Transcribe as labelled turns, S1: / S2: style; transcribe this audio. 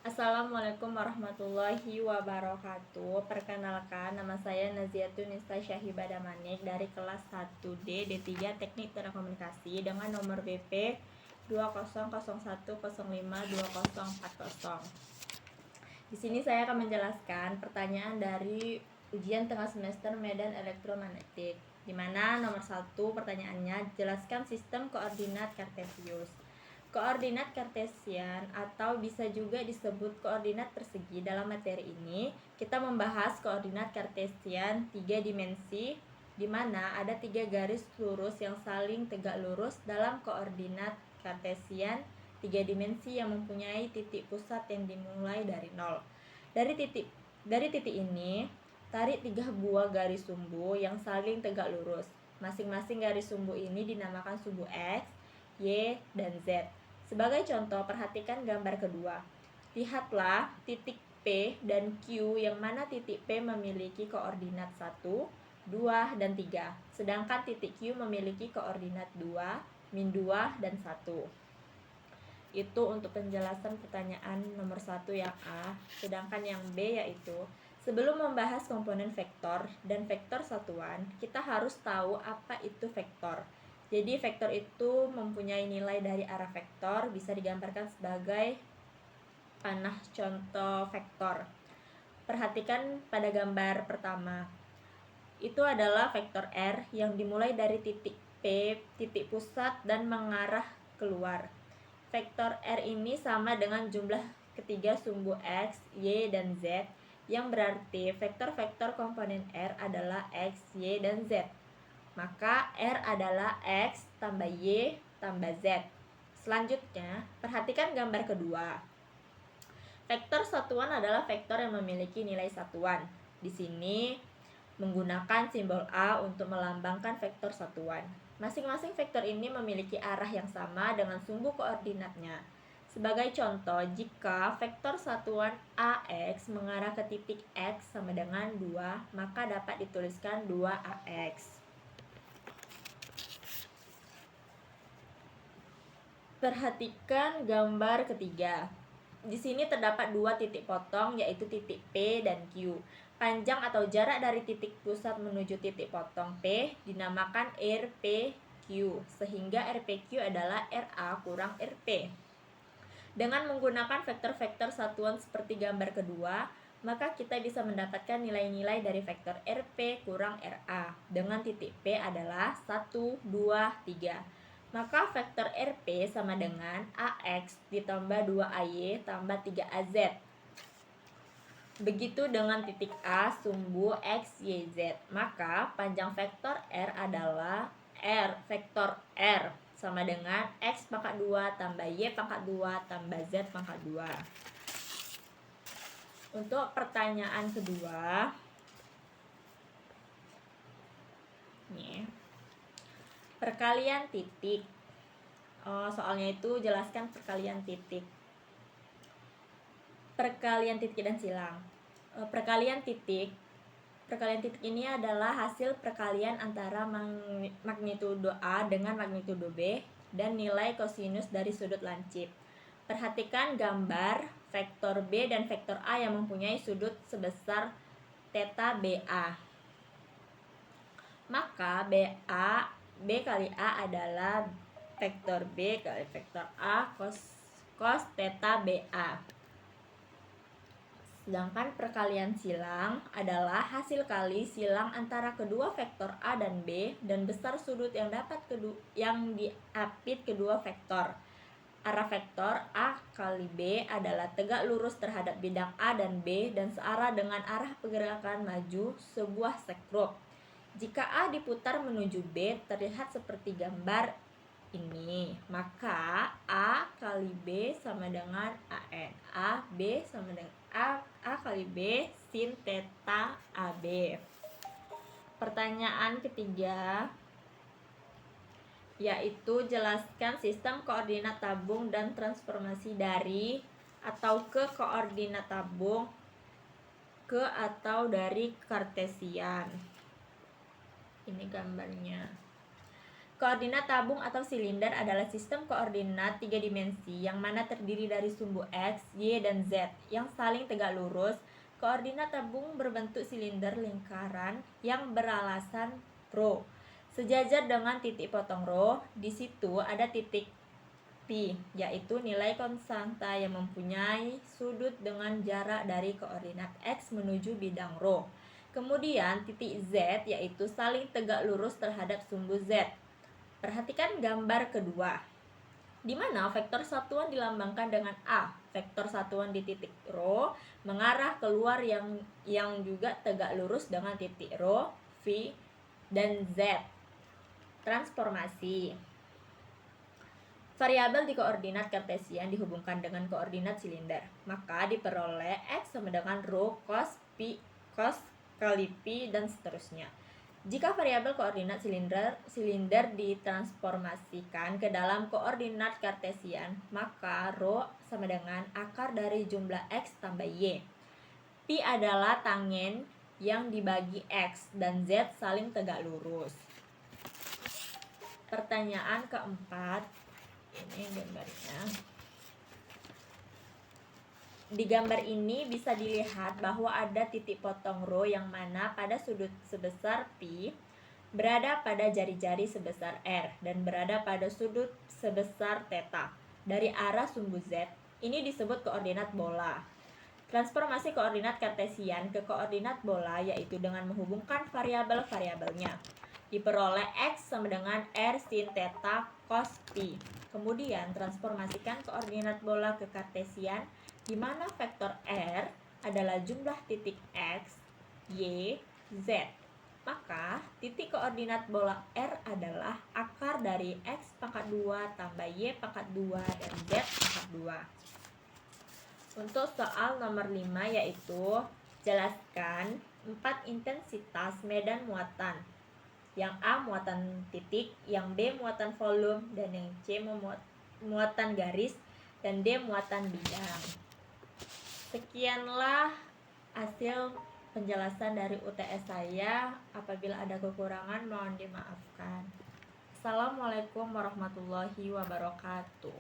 S1: Assalamualaikum warahmatullahi wabarakatuh. Perkenalkan, nama saya Naziatun Nisa Syahibah Damanik dari kelas 1D D3 Teknik Telekomunikasi dengan nomor BP 2001052040. Di sini saya akan menjelaskan pertanyaan dari ujian tengah semester Medan Elektromagnetik, di mana nomor 1 pertanyaannya, jelaskan sistem koordinat Kartesius. Koordinat Kartesian atau bisa juga disebut koordinat persegi. Dalam materi ini kita membahas koordinat Kartesian 3 dimensi, di mana ada 3 garis lurus yang saling tegak lurus dalam koordinat Kartesian 3 dimensi yang mempunyai titik pusat yang dimulai dari 0. Dari titik ini, tarik 3 buah garis sumbu yang saling tegak lurus. Masing-masing garis sumbu ini dinamakan sumbu X, Y, dan Z. Sebagai contoh, perhatikan gambar kedua. Lihatlah titik P dan Q, yang mana titik P memiliki koordinat 1, 2, dan 3. Sedangkan titik Q memiliki koordinat 2, min 2, dan 1. Itu untuk penjelasan pertanyaan nomor 1 yang A. Sedangkan yang B yaitu, sebelum membahas komponen vektor dan vektor satuan, kita harus tahu apa itu vektor. Jadi vektor itu mempunyai nilai dari arah vektor, bisa digambarkan sebagai panah contoh vektor. Perhatikan pada gambar pertama. Itu adalah vektor R yang dimulai dari titik P, titik pusat, dan mengarah keluar. Vektor R ini sama dengan jumlah ketiga sumbu X, Y, dan Z, yang berarti vektor-vektor komponen R adalah X, Y, dan Z. Maka R adalah X tambah Y tambah Z. Selanjutnya, perhatikan gambar kedua. Vektor satuan adalah vektor yang memiliki nilai satuan. Di sini menggunakan simbol A untuk melambangkan vektor satuan. Masing-masing vektor ini memiliki arah yang sama dengan sumbu koordinatnya. Sebagai contoh, jika vektor satuan AX mengarah ke titik X sama dengan 2, maka dapat dituliskan 2AX. Perhatikan gambar ketiga. Di sini terdapat 2 titik potong, yaitu titik P dan Q. Panjang atau jarak dari titik pusat menuju titik potong P dinamakan RPQ, sehingga RPQ adalah RA kurang RP. Dengan menggunakan vektor-vektor satuan seperti gambar kedua, maka kita bisa mendapatkan nilai-nilai dari vektor RP kurang RA dengan titik P adalah 1, 2, 3. Maka vektor RP sama dengan AX ditambah 2AY tambah 3AZ. Begitu dengan titik A sumbu X, Y, Z. Maka panjang vektor R adalah vektor R sama dengan X pangkat 2 tambah Y pangkat 2 tambah Z pangkat 2. Untuk pertanyaan kedua, nih, perkalian titik. Soalnya itu jelaskan perkalian titik. Perkalian titik dan silang. Perkalian titik ini adalah hasil perkalian antara magnitudo A dengan magnitudo B dan nilai kosinus dari sudut lancip. Perhatikan gambar vektor B dan vektor A yang mempunyai sudut sebesar theta BA. Maka B kali A adalah vektor B kali vektor A cos theta BA. Sedangkan perkalian silang adalah hasil kali silang antara kedua vektor A dan B dan besar sudut yang diapit kedua vektor. Arah vektor A kali B adalah tegak lurus terhadap bidang A dan B dan searah dengan arah pergerakan maju sebuah sekrup. Jika A diputar menuju B terlihat seperti gambar ini, maka A kali B sama dengan AN. AB sama dengan A kali B sin theta AB. Pertanyaan ketiga, yaitu jelaskan sistem koordinat tabung dan transformasi dari atau ke koordinat tabung ke atau dari Kartesian. Ini gambarnya. Koordinat tabung atau silinder adalah sistem koordinat 3 dimensi yang mana terdiri dari sumbu X, Y, dan Z yang saling tegak lurus. Koordinat tabung berbentuk silinder lingkaran yang beralasan rho. Sejajar dengan titik potong rho, di situ ada titik P, yaitu nilai konstanta yang mempunyai sudut dengan jarak dari koordinat X menuju bidang rho. Kemudian titik Z yaitu saling tegak lurus terhadap sumbu Z. Perhatikan gambar kedua, di mana vektor satuan dilambangkan dengan A. Vektor satuan di titik rho mengarah keluar yang juga tegak lurus dengan titik rho, V, dan Z. Transformasi. Variabel di koordinat kartesian dihubungkan dengan koordinat silinder, maka diperoleh X sama dengan rho cos P cos kali P dan seterusnya. Jika variabel koordinat silinder ditransformasikan ke dalam koordinat kartesian, maka rho sama dengan akar dari jumlah X tambah Y. P adalah tangen yang dibagi X dan Z saling tegak lurus. Pertanyaan keempat, ini gambarnya. Di gambar ini bisa dilihat bahwa ada titik potong rho yang mana pada sudut sebesar P berada pada jari-jari sebesar R dan berada pada sudut sebesar θ dari arah sumbu Z. Ini disebut koordinat bola. Transformasi koordinat kartesian ke koordinat bola yaitu dengan menghubungkan variabel-variabelnya. Diperoleh X sama dengan R sin θ cos P. Kemudian transformasikan koordinat bola ke kartesian, di mana vektor R adalah jumlah titik X, Y, Z. Maka titik koordinat bola R adalah akar dari X pangkat 2 tambah Y pangkat 2 dan Z pangkat 2. Untuk soal nomor 5 yaitu jelaskan 4 intensitas medan muatan. Yang A muatan titik, yang B muatan volume, dan yang C muatan garis, dan D muatan bidang. Sekianlah hasil penjelasan dari UTS saya. Apabila ada kekurangan mohon dimaafkan. Assalamualaikum warahmatullahi wabarakatuh.